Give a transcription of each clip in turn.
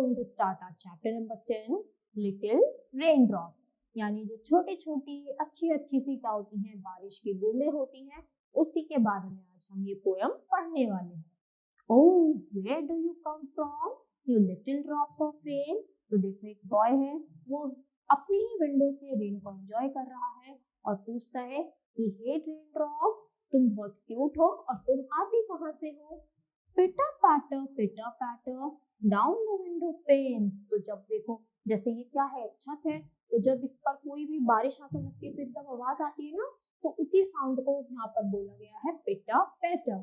going to start our chapter number 10, Little Raindrops. यानी जो छोटी छोटी अच्छी अच्छी सी क्या होती हैं, बारिश की बूंदें होती हैं, उसी के बारे में आज हम ये पोयम पढ़ने वाले हैं. Oh, where do you come from, you little drops of rain? तो देखो एक बॉय है, वो अपनी ही विंडो से रेन को एंजॉय कर रहा है और पूछता है कि हे रेन ड्रॉप, तुम बहुत क्यूट हो और तुम आती कहाँ से हो? पिटर पैटर डाउन द विंडो पेन. तो जब देखो जैसे ये क्या है, छत है, तो जब इस पर कोई भी बारिश आकर लगती है तो एकदम आवाज आती है ना, तो उसी साउंड को यहाँ पर बोला गया है पिटर पैटर.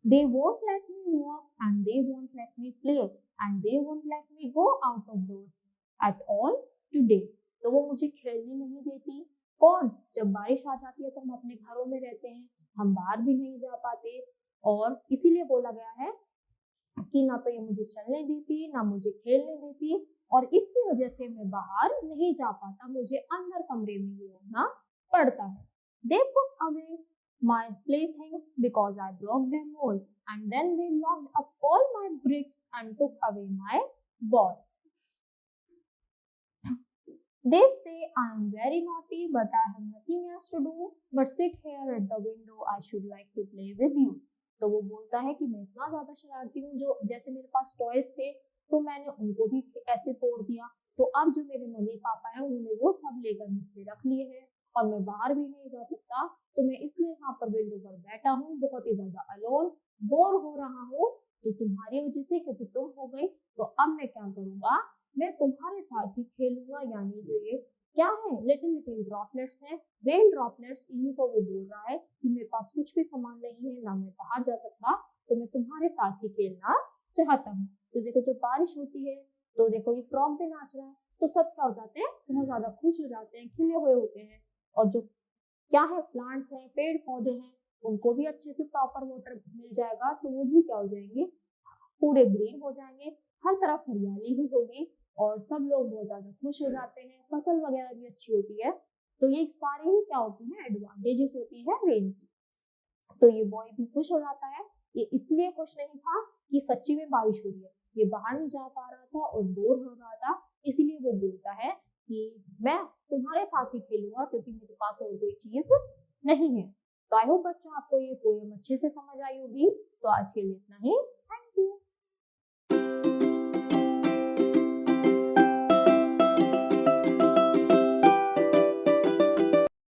They won't let me walk and they won't let me play and they won't let me go out of doors at all today. तो वो मुझे खेलने नहीं देती. कौन? जब बारिश आ जाती है तो हम अपने घरों में रहते हैं, हम बाहर भी नहीं जा पाते, और इसीलिए बोला गया है कि ना तो ये मुझे चलने देती, ना मुझे खेलने देती, और इसकी वजह से मैं बाहर नहीं जा पाता, मुझे अंदर कमरे में ही रहना पड़ता है. They put away my playthings because I broke them all, and then they locked up all my bricks and took away my ball. They say I am very naughty, but I have nothing else to do but sit here at the window. I should like to play with you. तो वो बोलता है कि मैं इतना ज्यादा शरारती हूँ, जो जैसे मेरे पास टॉयज थे तो मैंने उनको भी ऐसे तोड़ दिया, तो अब जो मेरे मम्मी पापा हैं उन्होंने वो सब लेकर मुझसे रख लिए हैं और मैं बाहर भी नहीं जा सकता, तो मैं इसलिए यहाँ पर विंडो पर बैठा हूँ, बहुत ही ज्यादा अलोन, बोर हो रहा हूँ. तो तुम्हारी वजह से, क्योंकि तुम हो गई, तो अब मैं क्या करूँगा, मैं तुम्हारे साथ ही खेलूंगा. यानी जो ये क्या है, लिटिल लिटिल ड्रॉपलेट्स है, रेन ड्रॉपलेट्स, इन्हीं को वो बोल रहा है कि मेरे पास कुछ भी सामान नहीं है, ना मैं बाहर जा सकता, तो मैं तुम्हारे साथ ही खेलना चाहता हूँ. तो देखो जब बारिश होती है तो देखो ये फ्रॉग भी नाच रहा है, तो सब क्या हो जाते हैं, बहुत ज्यादा खुश हो जाते हैं, खिले हुए होते हैं. और जो क्या है, प्लांट्स हैं, पेड़ पौधे हैं, उनको भी अच्छे से प्रॉपर वाटर मिल जाएगा, तो वो भी क्या हो जाएंगे, पूरे ग्रीन हो जाएंगे, हर तरफ हरियाली ही होगी और सब लोग बहुत ज्यादा खुश हो जाते हैं, फसल वगैरह भी अच्छी होती है. तो ये सारी ही क्या होती है, एडवांटेजेस होती है रेन की. तो ये बॉय भी खुश हो जाता है. ये इसलिए खुश नहीं था कि सच्ची में बारिश हो रही है, ये बाहर नहीं जा पा रहा था और बोर हो रहा था, इसलिए वो बोलता है कि मैं तुम्हारे साथ ही खेलूंगा क्योंकि मेरे पास और कोई चीज नहीं है. तो आई होप बच्चों आपको ये पोएम अच्छे से समझ आई होगी. तो आज के लिए इतना ही. Thank you.